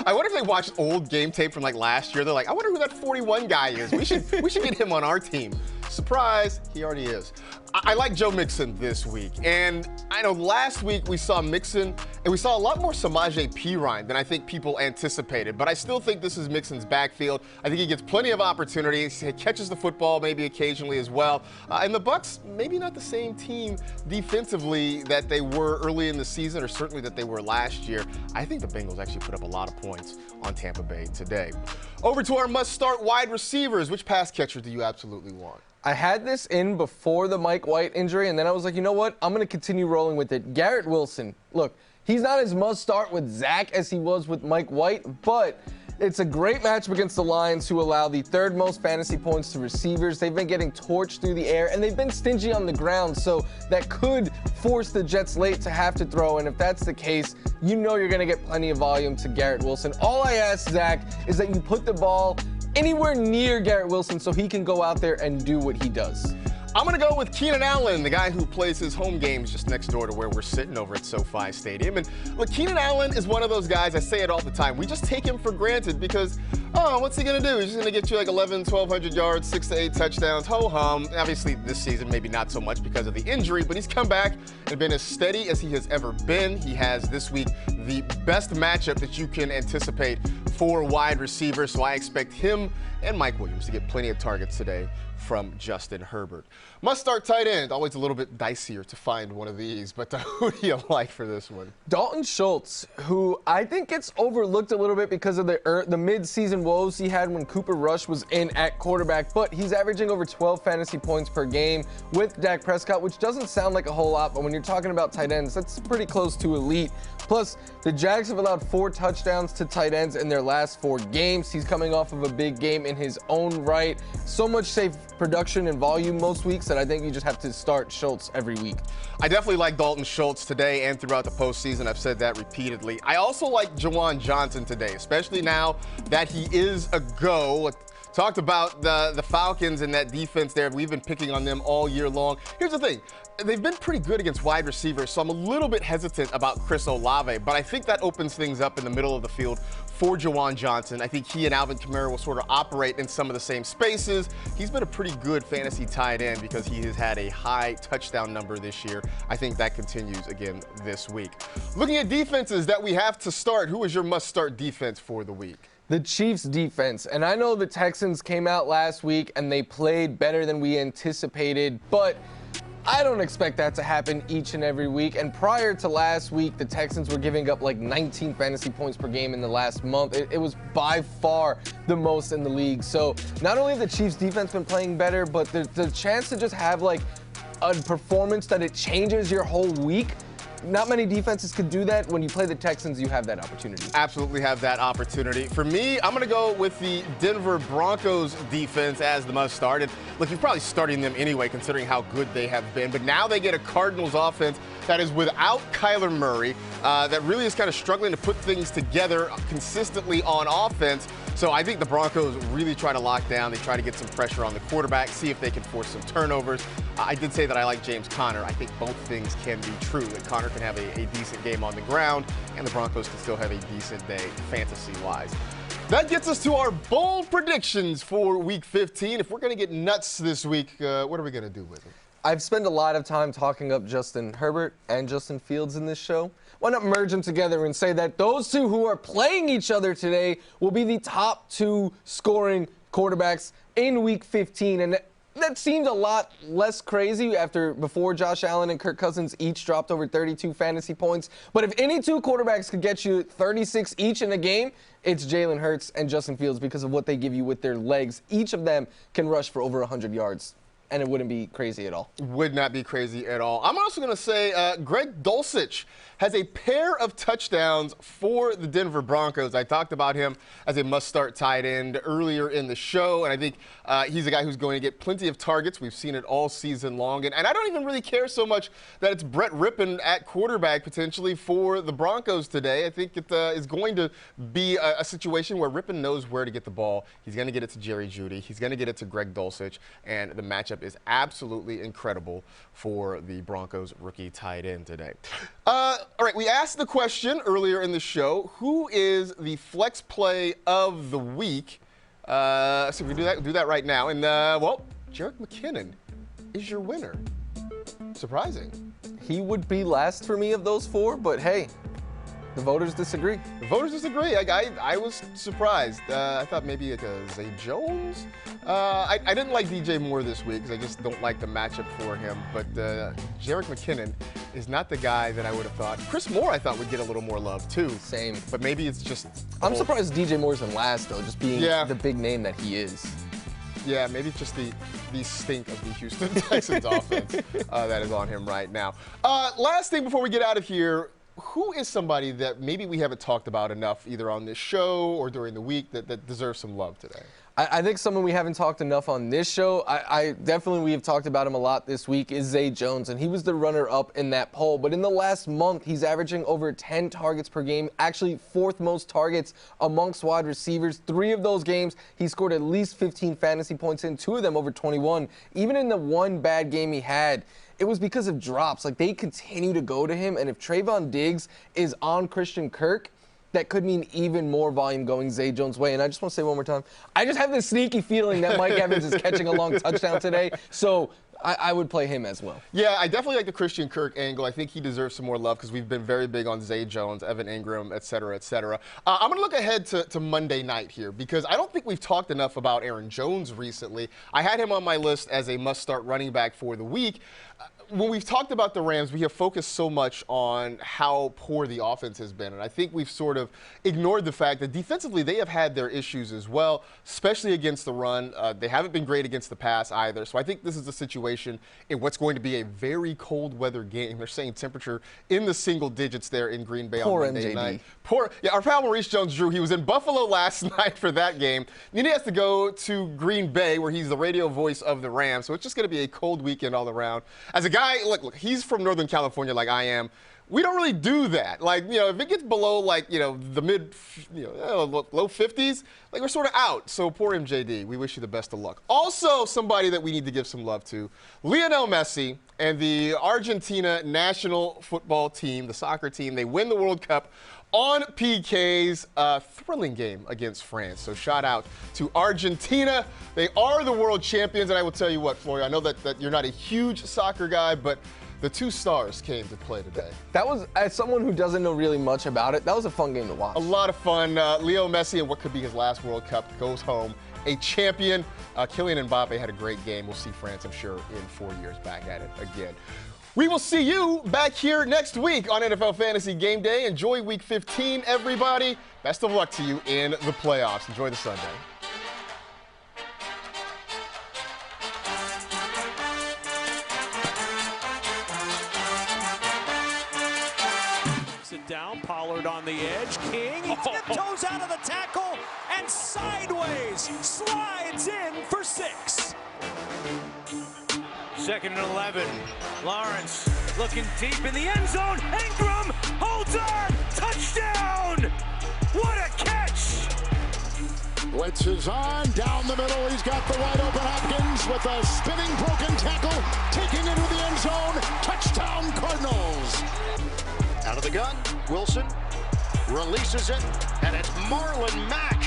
I wonder if they watched old game tape from like last year. They're like, I wonder who that 41 guy is. We should get him on our team. Surprise, he already is. I like Joe Mixon this week. And I know last week we saw Mixon, and we saw a lot more Samaje Perine than I think people anticipated. But I still think this is Mixon's backfield. I think he gets plenty of opportunities. He catches the football maybe occasionally as well. And the Bucs, maybe not the same team defensively that they were early in the season, or certainly that they were last year. I think the Bengals actually put up a lot of points on Tampa Bay today. Over to our must-start wide receivers. Which pass catcher do you absolutely want? I had this in before the Mike White injury, and then I was like, you know what? I'm going to continue rolling with it. Garrett Wilson. Look, he's not as must-start with Zach as he was with Mike White, but it's a great matchup against the Lions, who allow the 3rd most fantasy points to receivers. They've been getting torched through the air, and they've been stingy on the ground, so that could force the Jets late to have to throw. And if that's the case, you know you're going to get plenty of volume to Garrett Wilson. All I ask, Zach, is that you put the ball anywhere near Garrett Wilson so he can go out there and do what he does. I'm going to go with Keenan Allen, the guy who plays his home games just next door to where we're sitting over at SoFi Stadium. And look, Keenan Allen is one of those guys, I say it all the time, we just take him for granted because, oh, what's he going to do? He's just going to get you like 1,200 yards, 6 to 8 touchdowns, ho-hum. Obviously, this season, maybe not so much because of the injury, but he's come back and been as steady as he has ever been. He has this week the best matchup that you can anticipate for wide receivers, so I expect him and Mike Williams to get plenty of targets today from Justin Herbert. Must start tight end. Always a little bit dicier to find one of these, but who do you like for this one? Dalton Schultz, who I think gets overlooked a little bit because of the mid-season woes he had when Cooper Rush was in at quarterback, but he's averaging over 12 fantasy points per game with Dak Prescott, which doesn't sound like a whole lot, but when you're talking about tight ends, that's pretty close to elite. Plus, the Jags have allowed 4 touchdowns to tight ends in their last 4 games. He's coming off of a big game in his own right. So much safe production and volume most weeks that I think you just have to start Schultz every week. I definitely like Dalton Schultz today and throughout the postseason. I've said that repeatedly. I also like Juwan Johnson today, especially now that he is a go. Talked about the Falcons and that defense there. We've been picking on them all year long. Here's the thing. They've been pretty good against wide receivers, so I'm a little bit hesitant about Chris Olave, but I think that opens things up in the middle of the field for Juwan Johnson. I think he and Alvin Kamara will sort of operate in some of the same spaces. He's been a pretty good fantasy tight end because he has had a high touchdown number this year. I think that continues again this week. Looking at defenses that we have to start, who is your must-start defense for the week? The Chiefs defense, and I know the Texans came out last week and they played better than we anticipated, but I don't expect that to happen each and every week. And prior to last week, the Texans were giving up like 19 fantasy points per game in the last month. It was by far the most in the league. So not only have the Chiefs defense been playing better, but the chance to just have like a performance that it changes your whole week. Not many defenses could do that. When you play the Texans, you have that opportunity. Absolutely have that opportunity. For me, I'm going to go with the Denver Broncos defense as the must start. And look, you're probably starting them anyway, considering how good they have been. But now they get a Cardinals offense that is without Kyler Murray, that really is kind of struggling to put things together consistently on offense. So I think the Broncos really try to lock down. They try to get some pressure on the quarterback, see if they can force some turnovers. I did say that I like James Conner. I think both things can be true, that Conner can have a decent game on the ground, and the Broncos can still have a decent day fantasy-wise. That gets us to our bold predictions for Week 15. If we're going to get nuts this week, what are we going to do with it? I've spent a lot of time talking up Justin Herbert and Justin Fields in this show. Why not merge them together and say that those two who are playing each other today will be the top 2 scoring quarterbacks in Week 15? And that seemed a lot less crazy before Josh Allen and Kirk Cousins each dropped over 32 fantasy points. But if any 2 quarterbacks could get you 36 each in a game, it's Jalen Hurts and Justin Fields because of what they give you with their legs. Each of them can rush for over 100 yards. And it wouldn't be crazy at all. Would not be crazy at all. I'm also going to say Greg Dulcich has a pair of touchdowns for the Denver Broncos. I talked about him as a must-start tight end earlier in the show, and I think he's a guy who's going to get plenty of targets. We've seen it all season long, and I don't even really care so much that it's Brett Rippon at quarterback potentially for the Broncos today. I think it is going to be a situation where Rippon knows where to get the ball. He's going to get it to Jerry Jeudy. He's going to get it to Greg Dulcich, and the matchup is absolutely incredible for the Broncos rookie tight end today. All right, we asked the question earlier in the show, who is the flex play of the week? So we do that right now. And, well, Jerick McKinnon is your winner. Surprising. He would be last for me of those 4, but hey, the voters disagree. The voters disagree. I was surprised. I thought maybe like a Zay Jones. I didn't like DJ Moore this week because I just don't like the matchup for him. But Jerick McKinnon is not the guy that I would have thought. Chris Moore, I thought, would get a little more love, too. Same. But maybe it's just... I'm surprised DJ Moore's in last, though, just being the big name that he is. Yeah, maybe it's just the stink of the Houston Texans offense that is on him right now. Last thing before we get out of here, who is somebody that maybe we haven't talked about enough either on this show or during the week that deserves some love today? I think someone we haven't talked enough on this show, we have talked about him a lot this week, is Zay Jones, and he was the runner-up in that poll. But in the last month, he's averaging over 10 targets per game, actually 4th most targets amongst wide receivers. 3 of those games, he scored at least 15 fantasy points in, 2 of them over 21. Even in the one bad game he had, it was because of drops. Like, they continue to go to him, and if Trayvon Diggs is on Christian Kirk, that could mean even more volume going Zay Jones' way. And I just want to say one more time, I just have this sneaky feeling that Mike Evans is catching a long touchdown today. So I would play him as well. Yeah, I definitely like the Christian Kirk angle. I think he deserves some more love because we've been very big on Zay Jones, Evan Ingram, et cetera, et cetera. I'm going to look ahead to Monday night here because I don't think we've talked enough about Aaron Jones recently. I had him on my list as a must-start running back for the week. When we've talked about the Rams, we have focused so much on how poor the offense has been. And I think we've sort of ignored the fact that defensively they have had their issues as well, especially against the run. They haven't been great against the pass either. So I think this is a situation in what's going to be a very cold weather game. They're saying temperature in the single digits there in Green Bay on Monday night. Yeah, our pal Maurice Jones-Drew, he was in Buffalo last night for that game. Then he has to go to Green Bay where he's the radio voice of the Rams. So it's just going to be a cold weekend all around. As a guy, look, he's from Northern California like I am. We don't really do that. Like, if it gets below, like, the mid, low 50s, like, we're sort of out. So poor MJD. We wish you the best of luck. Also, somebody that we need to give some love to, Lionel Messi and the Argentina national football team, the soccer team. They win the World Cup on PK's thrilling game against France. So shout out to Argentina. They are the world champions. And I will tell you what, Florio, I know that you're not a huge soccer guy, but the 2 stars came to play today. That was, as someone who doesn't know really much about it, that was a fun game to watch. A lot of fun. Leo Messi, in what could be his last World Cup, goes home a champion. Kylian Mbappe had a great game. We'll see France, I'm sure, in 4 years back at it again. We will see you back here next week on NFL Fantasy Game Day. Enjoy Week 15, everybody. Best of luck to you in the playoffs. Enjoy the Sunday. Sit down, Pollard on the edge. King, he tiptoes out of the tackle and sideways slides in for 6. 2nd and 11. Lawrence looking deep in the end zone. Ingram holds on. Touchdown! What a catch! Blitz is on, down the middle. He's got the wide open Hopkins with a spinning broken tackle, taking into the end zone. Touchdown Cardinals. Out of the gun, Wilson releases it, and it's Marlon Mack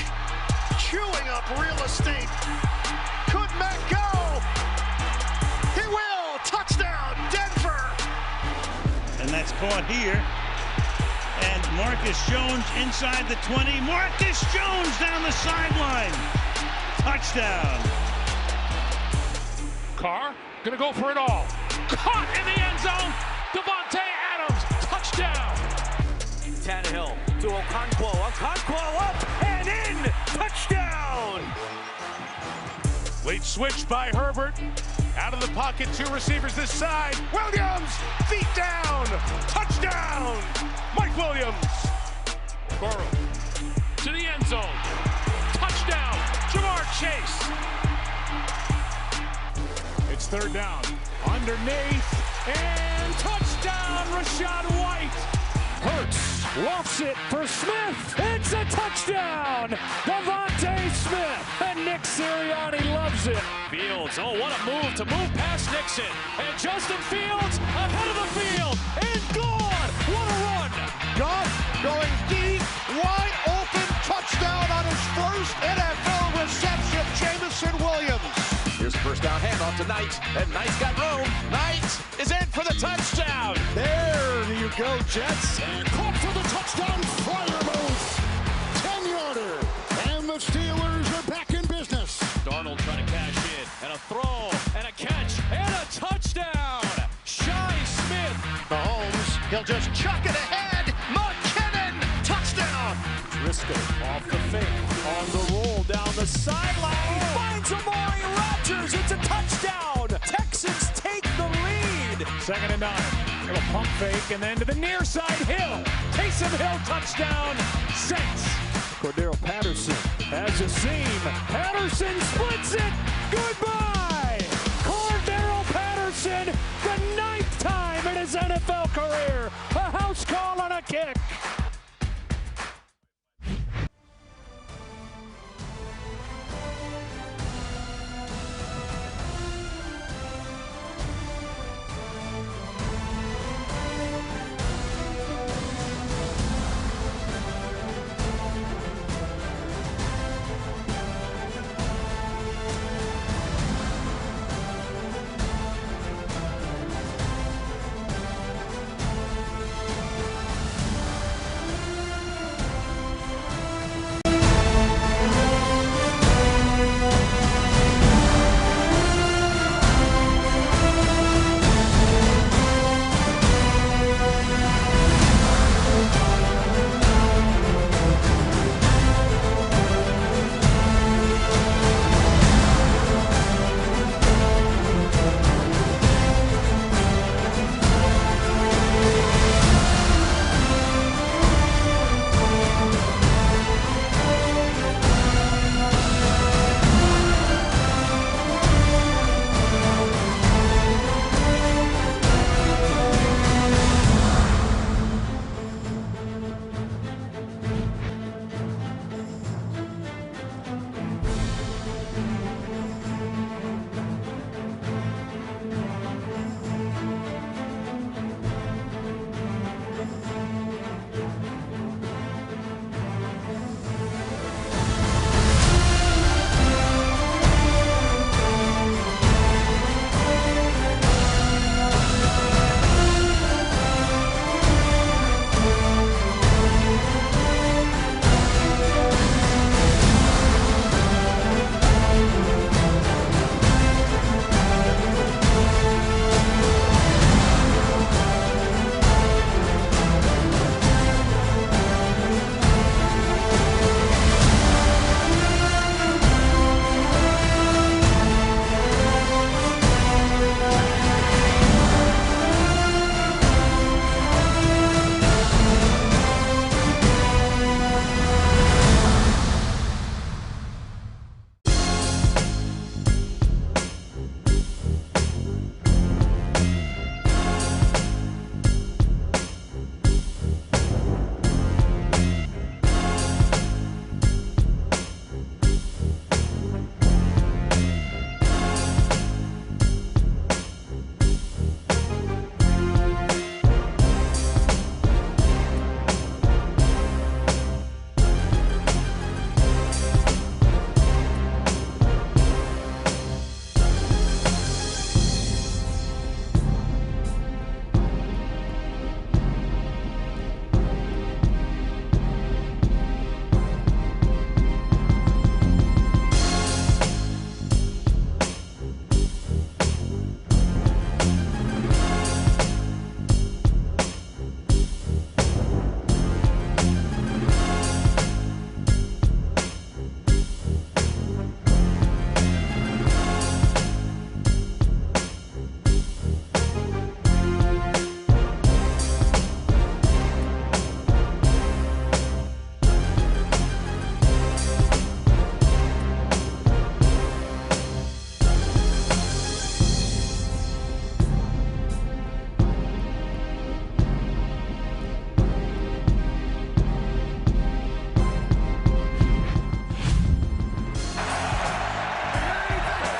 chewing up real estate. Could Mack go? He will! Touchdown, Denver! And that's caught here. And Marcus Jones inside the 20. Marcus Jones down the sideline. Touchdown. Carr gonna go for it all. Caught in the end zone. Devontae Adams, touchdown. Tannehill to Okonkwo. Okonkwo up and in. Touchdown. Late switch by Herbert. Out of the pocket, two receivers this side. Williams, feet down. Touchdown. Mike Williams. Burrow to the end zone. Touchdown. Jamar Chase. It's third down. Underneath. And touchdown, Rachaad White. Hurts lofts it for Smith. It's a touchdown. Devontae Smith. And Nick Sirianni loves it. Fields, oh, what a move to move past Nixon. And Justin Fields ahead of the field. And gone. What a run. Goff going deep, wide open, touchdown on his first NFL reception, Jameson Williams. Here's the first down handoff to Knight, and Knight's got room. Knight is in for the touchdown. There you go, Jets. And caught for the touchdown, flyer move. 10-yarder. And the Steelers are back in business. Darnold trying to cash in, and a throw, and a catch, and a touchdown. Shy Smith. Mahomes, he'll just chuck it ahead. McKinnon, touchdown. Driscoll off the fake, on the roll down the sideline. He finds Amari Rodgers. It's a touchdown. Texans take the lead. 2nd and 9. Little pump fake, and then to the near side, Hill. Taysom Hill, touchdown. Saints. Cordero Patterson has a seam. Patterson splits it. Goodbye. Cordero Patterson, the 9th time in his NFL career. A house call on a kick.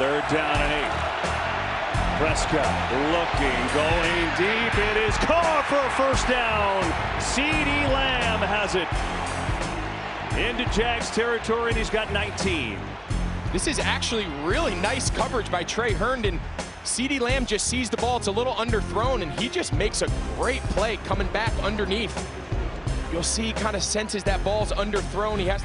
3rd down and 8. Prescott looking, going deep. It is caught for a first down. CeeDee Lamb has it into Jags territory, and he's got 19. This is actually really nice coverage by Trey Herndon. CeeDee Lamb just sees the ball. It's a little underthrown, and he just makes a great play coming back underneath. You'll see he kind of senses that ball's underthrown. He has